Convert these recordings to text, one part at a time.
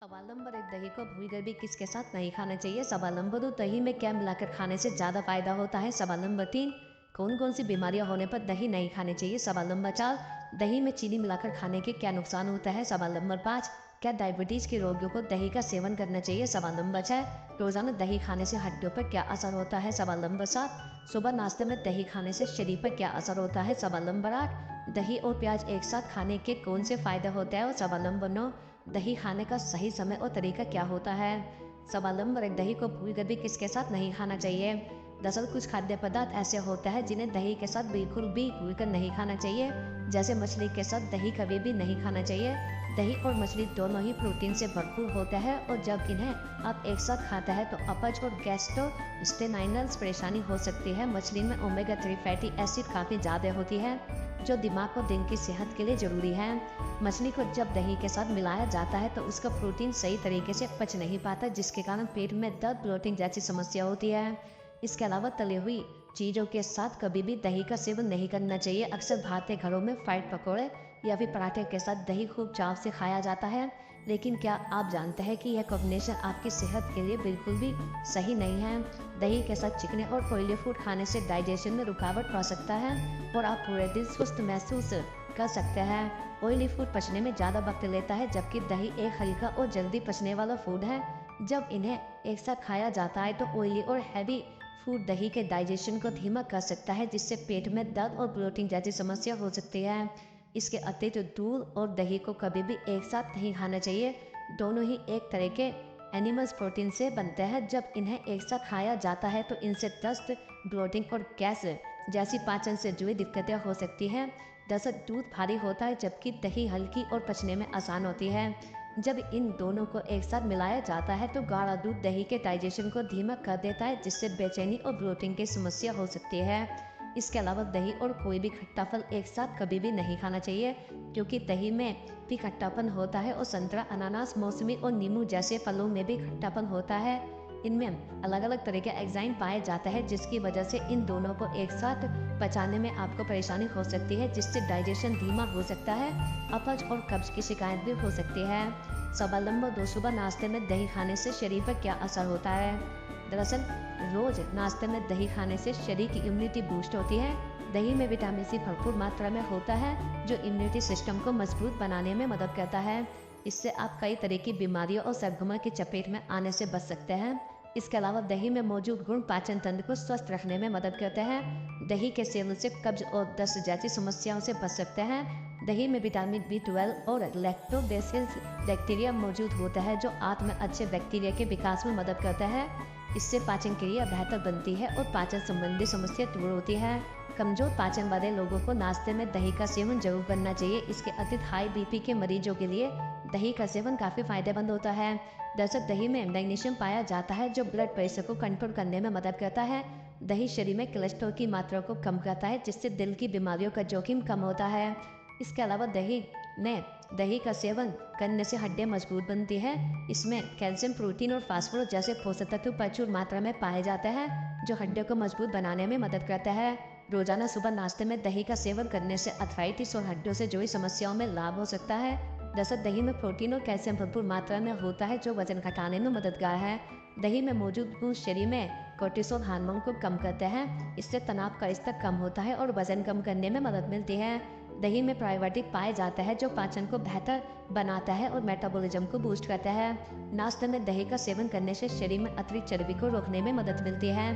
सवाल नंबर 1, दही को भूल कर भी किसके साथ नहीं खाना चाहिए। सवाल नंबर 2, दही में क्या मिलाकर खाने से ज़्यादा फायदा होता है। सवाल नंबर 3, कौन कौन सी बीमारियां होने पर दही नहीं खानी चाहिए। सवाल नंबर 4, दही में चीनी मिलाकर खाने के क्या नुकसान होता है। सवाल नंबर 5, क्या डायबिटीज के रोगियों को दही का सेवन करना चाहिए। सवाल नंबर 6, रोजाना दही खाने से हड्डियों पर क्या असर होता है। सवाल नंबर 7, सुबह नाश्ते में दही खाने से शरीर पर क्या असर होता है। सवाल नंबर 8, दही और प्याज एक साथ खाने के कौन से फायदे होते हैं। और सवाल नंबर 9, दही खाने का सही समय और तरीका क्या होता है। सवाल नंबर 1, दही को भूल कर भी किसके साथ नहीं खाना चाहिए। दरअसल कुछ खाद्य पदार्थ ऐसे होते हैं जिन्हें दही के साथ बिल्कुल भी भूल कर नहीं खाना चाहिए। जैसे मछली के साथ दही कभी भी नहीं खाना चाहिए। दही और मछली दोनों ही प्रोटीन से भरपूर होते हैं और जब इन्हें आप एक साथ खाते हैं तो अपच और गैस्ट्रोइंटेस्टाइनल परेशानी हो सकती है। मछली में ओमेगा 3 फैटी एसिड काफ़ी ज़्यादा होती है जो दिमाग और दिन की सेहत के लिए ज़रूरी है। मछली को जब दही के साथ मिलाया जाता है तो उसका प्रोटीन सही तरीके से पच नहीं पाता, जिसके कारण पेट में दर्द, ब्लोटिंग जैसी समस्या होती है। इसके अलावा तली हुई चीज़ों के साथ कभी भी दही का सेवन नहीं करना चाहिए। अक्सर भारतीय घरों में फ्राइड पकौड़े या फिर पराठे के साथ दही खूब चाव से खाया जाता है, लेकिन क्या आप जानते हैं कि यह कॉम्बिनेशन आपकी सेहत के लिए बिल्कुल भी सही नहीं है। दही के साथ चिकने और ऑयली फूड खाने से डाइजेशन में रुकावट पड़ सकता है और आप पूरे दिन सुस्त महसूस कर सकते हैं। ऑयली फूड पचने में ज़्यादा वक्त लेता है, जबकि दही एक हल्का और जल्दी पचने वाला फूड है। जब इन्हें एक साथ खाया जाता है तो ऑयली और हैवी फूड दही के डाइजेशन को धीमा कर सकता है, जिससे पेट में दर्द और ब्लोटिंग जैसी समस्या हो सकती है। इसके अतिरिक्त दूध और दही को कभी भी एक साथ नहीं खाना चाहिए। दोनों ही एक तरह के एनिमल्स प्रोटीन से बनते हैं। जब इन्हें एक साथ खाया जाता है तो इनसे दस्त, ब्लोटिंग और गैस जैसी पाचन से जुड़ी दिक्कतें हो सकती हैं। दरअसल दूध भारी होता है जबकि दही हल्की और पचने में आसान होती है। जब इन दोनों को एक साथ मिलाया जाता है तो गाढ़ा दूध दही के डाइजेशन को धीमा कर देता है, जिससे बेचैनी और ब्लोटिंग की समस्या हो सकती है। इसके अलावा दही और कोई भी खट्टा फल एक साथ कभी भी नहीं खाना चाहिए, क्योंकि दही में भी खट्टापन होता है और संतरा, अनानास, मौसमी और नींबू जैसे फलों में भी खट्टापन होता है। इनमें अलग अलग तरह के एंजाइम पाए जाते हैं, जिसकी वजह से इन दोनों को एक साथ पचाने में आपको परेशानी हो सकती है, जिससे डाइजेशन धीमा हो सकता है, अपच और कब्ज की शिकायत भी हो सकती है। सवाल नंबर 2, सुबह नाश्ते में दही खाने से शरीर पर क्या असर होता है। दरअसल रोज नाश्ते में दही खाने से शरीर की इम्यूनिटी बूस्ट होती है। दही में विटामिन सी भरपूर मात्रा में होता है जो इम्यूनिटी सिस्टम को मजबूत बनाने में मदद करता है। इससे आप कई तरह की बीमारियों और संक्रमण की चपेट में आने से बच सकते हैं। इसके अलावा दही में मौजूद गुण पाचन तंत्र को स्वस्थ रखने में मदद करते हैं। दही के सेवन से कब्ज और दस्त जैसी समस्याओं से बच सकते हैं। दही में विटामिन B12 और लैक्टोबैसिलस बैक्टीरिया मौजूद होता है जो आंत में अच्छे बैक्टीरिया के विकास में मदद करता है। इससे पाचन क्रिया बेहतर बनती है और पाचन संबंधी समस्या दूर होती है। कमजोर पाचन वाले लोगों को नाश्ते में दही का सेवन जरूर करना चाहिए। इसके अतिरिक्त हाई बीपी के मरीजों के लिए दही का सेवन काफ़ी फायदेमंद होता है। दरअसल दही में मैग्नीशियम पाया जाता है जो ब्लड प्रेशर को कंट्रोल करने में मदद करता है। दही शरीर में कोलेस्ट्रॉल की मात्रा को कम करता है, जिससे दिल की बीमारियों का जोखिम कम होता है। इसके अलावा दही का सेवन करने से हड्डियां मजबूत बनती है। इसमें कैल्शियम, प्रोटीन और फास्फोरस जैसे पोषक तत्व प्रचुर मात्रा में पाए जाते हैं जो हड्डियों को मजबूत बनाने में मदद करता है। रोजाना सुबह नाश्ते में दही का सेवन करने से अर्थराइटिस और हड्डियों से जुड़ी समस्याओं में लाभ हो सकता है। दरअसल दही में प्रोटीन और कैल्शियम भरपूर मात्रा में होता है जो वजन घटाने में मददगार है। दही में मौजूद गुण शरीर में कोर्टिसोल हार्मोन को कम करते हैं। इससे तनाव का स्तर कम होता है और वजन कम करने में मदद मिलती है। दही में प्रोबायोटिक पाए जाता है जो पाचन को बेहतर बनाता है और मेटाबॉलिज्म को बूस्ट करता है। नाश्ते में दही का सेवन करने से शरीर में अतिरिक्त चर्बी को रोकने में मदद मिलती है।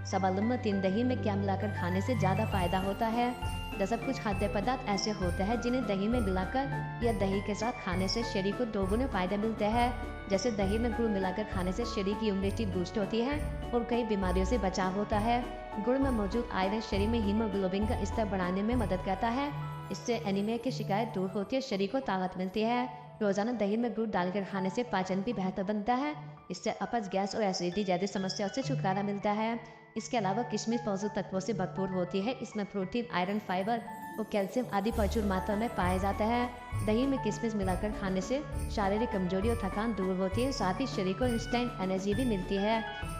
सवाल नंबर 3, दही में क्या मिलाकर खाने से ज़्यादा फायदा होता है। दरअसल कुछ खाद्य पदार्थ ऐसे होते हैं जिन्हें दही में मिलाकर या दही के साथ खाने से शरीर को दोगुने फायदे मिलते हैं। जैसे दही में गुड़ मिलाकर खाने से शरीर की इम्यूनिटी बूस्ट होती है और कई बीमारियों से बचाव होता है। गुड़ में मौजूद आयरन शरीर में हीमोग्लोबिन का स्तर बढ़ाने में मदद करता है। इससे एनीमिया की शिकायत दूर होती है, शरीर को ताकत मिलती है। रोजाना दही में गुड़ डालकर खाने से पाचन भी बेहतर बनता है। इससे अपच, गैस और एसिडिटी जैसी समस्याओं से छुटकारा मिलता है। इसके अलावा किशमिश पोषक तत्वों से भरपूर होती है। इसमें प्रोटीन, आयरन, फाइबर और कैल्शियम आदि प्रचुर मात्रा में पाए जाते हैं। दही में किशमिश मिलाकर खाने से शारीरिक कमजोरी और थकान दूर होती है, साथ ही शरीर को इंस्टेंट एनर्जी भी मिलती है।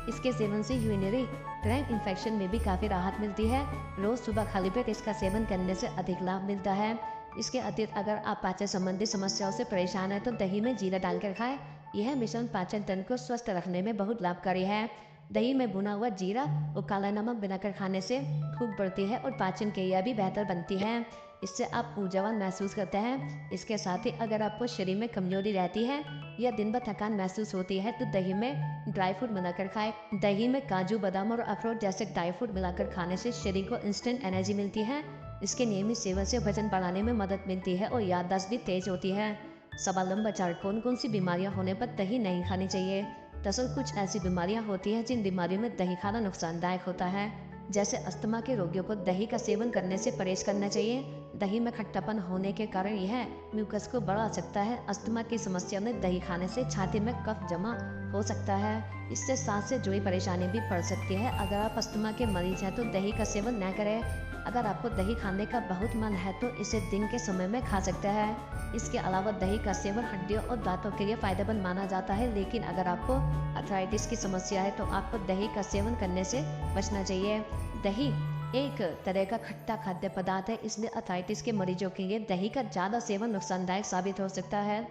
इसके सेवन से यूरिनरी ट्रैक्ट इन्फेक्शन में भी काफ़ी राहत मिलती है। रोज़ सुबह खाली पेट इसका सेवन करने से अधिक लाभ मिलता है। इसके अतिरिक्त अगर आप पाचन संबंधी समस्याओं से परेशान हैं तो दही में जीरा डालकर खाएं। यह मिश्रण पाचन तंत्र को स्वस्थ रखने में बहुत लाभकारी है। दही में भुना हुआ जीरा और काला नमक बनाकर खाने से भूख बढ़ती है और पाचन क्रिया भी बेहतर बनती है। इससे आप ऊर्जावान महसूस करते हैं। इसके साथ ही अगर आपको शरीर में कमजोरी रहती है या दिन भर थकान महसूस होती है तो दही में ड्राई फ्रूट मिलाकर खाएं। दही में काजू, बादाम और अखरोट जैसे ड्राई फ्रूट मिलाकर खाने से शरीर को इंस्टेंट एनर्जी मिलती है। इसके नियमित सेवन से वजन बढ़ाने में मदद मिलती है और याददाश्त भी तेज होती है। सवाल 4, कौन कौन सी बीमारियां होने पर दही नहीं खानी चाहिए? दरअसल कुछ ऐसी बीमारियां होती हैं जिन बीमारियों में दही खाना नुकसानदायक होता है। जैसे अस्थमा के रोगियों को दही का सेवन करने से परहेज करना चाहिए। दही में खट्टापन होने के कारण यह म्यूकस को बढ़ा सकता है। अस्थमा की समस्या में दही खाने से छाती में कफ जमा हो सकता है। इससे सांस से जुड़ी परेशानी भी बढ़ सकती है। अगर आप अस्थमा के मरीज हैं तो दही का सेवन न करें। अगर आपको दही खाने का बहुत मन है तो इसे दिन के समय में खा सकते हैं। इसके अलावा दही का सेवन हड्डियों और दांतों के लिए फायदेमंद माना जाता है, लेकिन अगर आपको अर्थराइटिस की समस्या है तो आपको दही का सेवन करने से बचना चाहिए। दही एक तरह का खट्टा खाद्य पदार्थ है, इसलिए अर्थराइटिस के मरीजों के लिए दही का ज़्यादा सेवन नुकसानदायक साबित हो सकता है।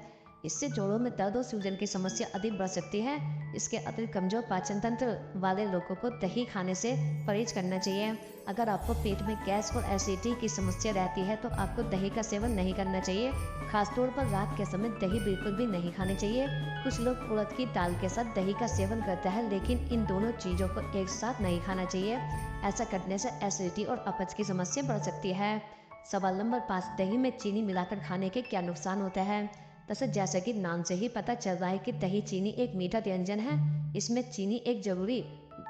इससे जोड़ों में दर्द और सूजन की समस्या अधिक बढ़ सकती है। इसके अतिरिक्त कमजोर पाचन तंत्र वाले लोगों को दही खाने से परहेज करना चाहिए। अगर आपको पेट में गैस और एसिडिटी की समस्या रहती है तो आपको दही का सेवन नहीं करना चाहिए। खासतौर पर रात के समय दही बिल्कुल भी नहीं खानी चाहिए। कुछ लोग उड़द की दाल के साथ दही का सेवन करते हैं, लेकिन इन दोनों चीज़ों को एक साथ नहीं खाना चाहिए। ऐसा करने से एसिडिटी और अपच की समस्या बढ़ सकती है। सवाल 5, दही में चीनी मिलाकर खाने के क्या नुकसान होते हैं? दरअसल जैसा कि नाम से ही पता चल रहा है कि दही चीनी एक मीठा व्यंजन है। इसमें चीनी एक जरूरी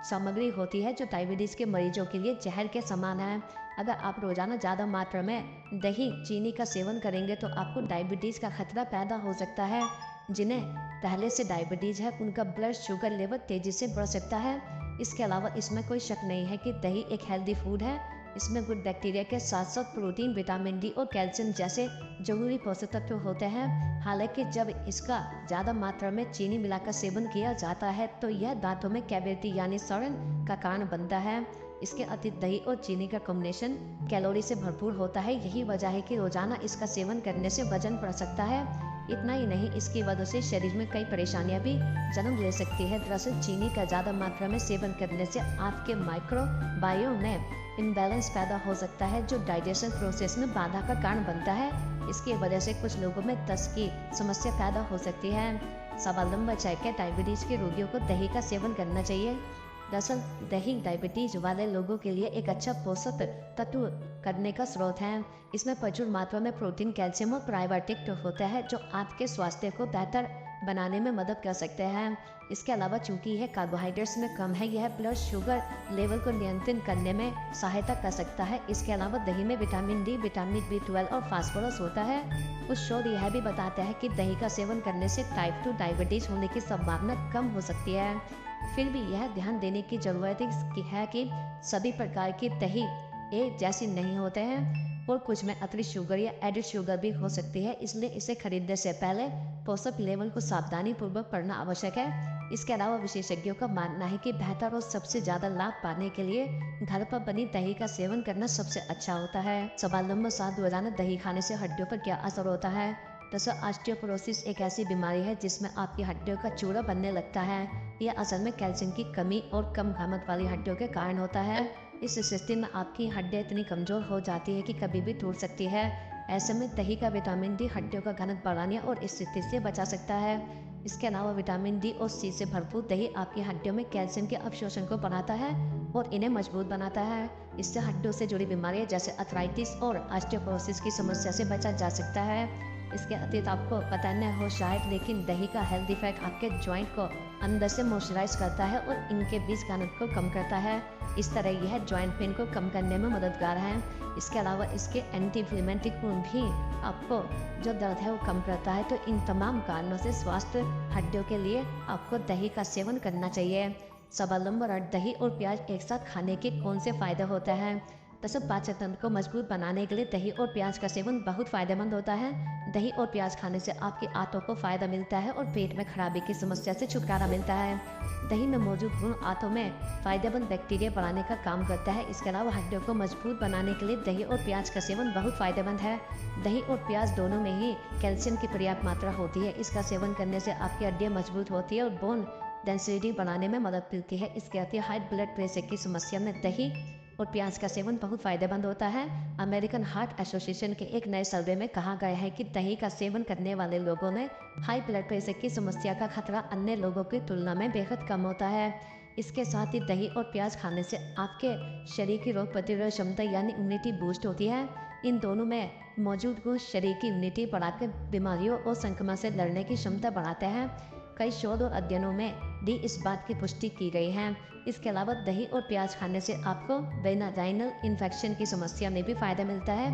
सामग्री होती है जो डायबिटीज के मरीजों के लिए जहर के समान है। अगर आप रोजाना ज़्यादा मात्रा में दही चीनी का सेवन करेंगे तो आपको डायबिटीज का खतरा पैदा हो सकता है। जिन्हें पहले से डायबिटीज है उनका ब्लड शुगर लेवल तेजी से बढ़ सकता है। इसके अलावा इसमें कोई शक नहीं है कि दही एक हेल्दी फूड है। इसमें गुड बैक्टीरिया के साथ साथ प्रोटीन, विटामिन डी और कैल्शियम जैसे जरूरी पोषक तत्व होते हैं। हालांकि जब इसका ज़्यादा मात्रा में चीनी मिलाकर सेवन किया जाता है तो यह दांतों में कैविटी यानी सड़न का कारण बनता है। इसके अतिरिक्त दही और चीनी का कॉम्बिनेशन कैलोरी से भरपूर होता है। यही वजह है कि रोजाना इसका सेवन करने से वजन बढ़ सकता है। इतना ही नहीं, इसकी वजह से शरीर में कई परेशानियां भी जन्म ले सकती है। दरअसल चीनी का ज़्यादा मात्रा में सेवन करने से आपके माइक्रोबायोम में इम्बैलेंस पैदा हो सकता है जो डाइजेशन प्रोसेस में बाधा का कारण बनता है। इसकी वजह से कुछ लोगों में दस्त की समस्या पैदा हो सकती है। सवाल 6, क्या डायबिटीज के रोगियों को दही का सेवन करना चाहिए? दरअसल दही डायबिटीज वाले लोगों के लिए एक अच्छा पोषक तत्व करने का स्रोत है। इसमें प्रचुर मात्रा में प्रोटीन, कैल्शियम और प्रोबायोटिक होता है जो आपके स्वास्थ्य को बेहतर बनाने में मदद कर सकते हैं। इसके अलावा चूंकि यह कार्बोहाइड्रेट्स में कम है, यह ब्लड शुगर लेवल को नियंत्रित करने में सहायता कर सकता है। इसके अलावा दही में विटामिन डी, विटामिन B12 और फास्फोरस होता है। कुछ शोध यह भी बताते हैं कि दही का सेवन करने से टाइप 2 डायबिटीज होने की संभावना कम हो सकती है। फिर भी यह ध्यान देने की जरूरत है कि सभी प्रकार की दही एक जैसी नहीं होते हैं और कुछ में अतिरिक्त शुगर या एडिड शुगर भी हो सकती है। इसलिए इसे खरीदने से पहले पोषक लेवल को सावधानी पूर्वक पढ़ना आवश्यक है। इसके अलावा विशेषज्ञों का मानना है कि बेहतर और सबसे ज़्यादा लाभ पाने के लिए घर पर बनी दही का सेवन करना सबसे अच्छा होता है। सवाल 7, रोजाना दही खाने से हड्डियों पर क्या असर होता है? दरअसल ऑस्टियोपोरोसिस एक ऐसी बीमारी है जिसमें आपकी हड्डियों का चूड़ा बनने लगता है। यह असल में कैल्शियम की कमी और कम घनत्व वाली हड्डियों के कारण होता है। इस स्थिति में आपकी हड्डियां इतनी कमजोर हो जाती है कि कभी भी टूट सकती है। ऐसे में दही का विटामिन डी हड्डियों का घनत्व बढ़ाने और इस स्थिति से बचा सकता है। इसके अलावा विटामिन डी और सी से भरपूर दही आपकी हड्डियों में कैल्शियम के अवशोषण को बढ़ाता है और इन्हें मजबूत बनाता है। इससे हड्डियों से जुड़ी बीमारियां जैसे अर्थराइटिस और ऑस्टियोपोरोसिस की समस्या से बचा जा सकता है। इसके अतिरिक्त आपको पता न हो शायद, लेकिन दही का हेल्थ इफेक्ट आपके जॉइंट को अंदर से मॉइस्चराइज करता है और इनके बीच घनत्व को कम करता है। इस तरह यह जॉइंट पेन को कम करने में मददगार है। इसके अलावा इसके एंटी इन्फ्लेमेटरी गुण भी आपको जो दर्द है वो कम करता है। तो इन तमाम कारणों से स्वास्थ्य हड्डियों के लिए आपको दही का सेवन करना चाहिए। सवाल 8, दही और प्याज एक साथ खाने के कौन से फायदे होते हैं? सब पाचन तंत्र को मजबूत बनाने के लिए दही और प्याज का सेवन बहुत फायदेमंद होता है। दही और प्याज खाने से आपकी आंतों को फायदा मिलता है और पेट में खराबी की समस्या से छुटकारा मिलता है। दही में मौजूद गुण आंतों में फायदेमंद बैक्टीरिया बढ़ाने का काम करता है। इसके अलावा हड्डियों को मजबूत बनाने के लिए दही और प्याज का सेवन बहुत फायदेमंद है। दही और प्याज दोनों में ही कैल्शियम की पर्याप्त मात्रा होती है। इसका सेवन करने से आपकी हड्डियां मजबूत होती है और बोन डेंसिटी बढ़ाने में मदद मिलती है। इसके अतिरिक्त हाई ब्लड प्रेशर की समस्या में दही और प्याज का सेवन बहुत फायदेमंद होता है। अमेरिकन हार्ट एसोसिएशन के एक नए सर्वे में कहा गया है कि दही का सेवन करने वाले लोगों में हाई ब्लड प्रेशर की समस्या का खतरा अन्य लोगों की तुलना में बेहद कम होता है। इसके साथ ही दही और प्याज खाने से आपके शरीर की रोग प्रतिरोधक क्षमता यानी इम्यूनिटी बूस्ट होती है। इन दोनों में मौजूद गुण शरीर की इम्यूनिटी बढ़ाकर बीमारियों और संक्रमण से लड़ने की क्षमता बढ़ाते हैं। कई शोध और अध्ययनों में भी इस बात की पुष्टि की गई है। इसके अलावा दही और प्याज खाने से आपको वेनाजाइनल इन्फेक्शन की समस्या में भी फायदा मिलता है।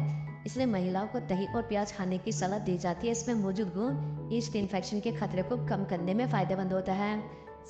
इसलिए महिलाओं को दही और प्याज खाने की सलाह दी जाती है। इसमें मौजूद गुण ईस्ट इन्फेक्शन के खतरे को कम करने में फायदेमंद होता है।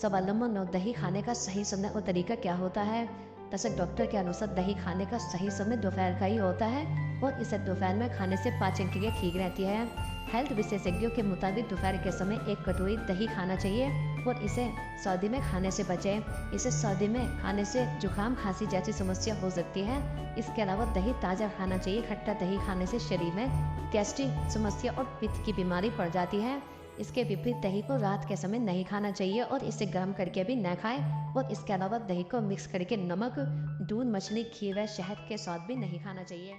स्वावलंबन और दही खाने का सही समय और तरीका क्या होता है? दर्शक, डॉक्टर के अनुसार दही खाने का सही समय दोपहर का ही होता है और इसे दोपहर में खाने से पाचन क्रिया ठीक रहती है। हेल्थ विशेषज्ञों के मुताबिक दोपहर के समय 1 कटोरी दही खाना चाहिए और इसे सर्दी में खाने से बचें। इसे सर्दी में खाने से जुकाम खांसी जैसी समस्या हो सकती है। इसके अलावा दही ताज़ा खाना चाहिए। खट्टा दही खाने से शरीर में गैस्ट्रिक समस्या और पित्त की बीमारी बढ़ जाती है। इसके विपरीत दही को रात के समय नहीं खाना चाहिए और इसे गर्म करके भी न खाएं। और इसके अलावा दही को मिक्स करके नमक, दूध, मछली, घी व शहद के साथ भी नहीं खाना चाहिए।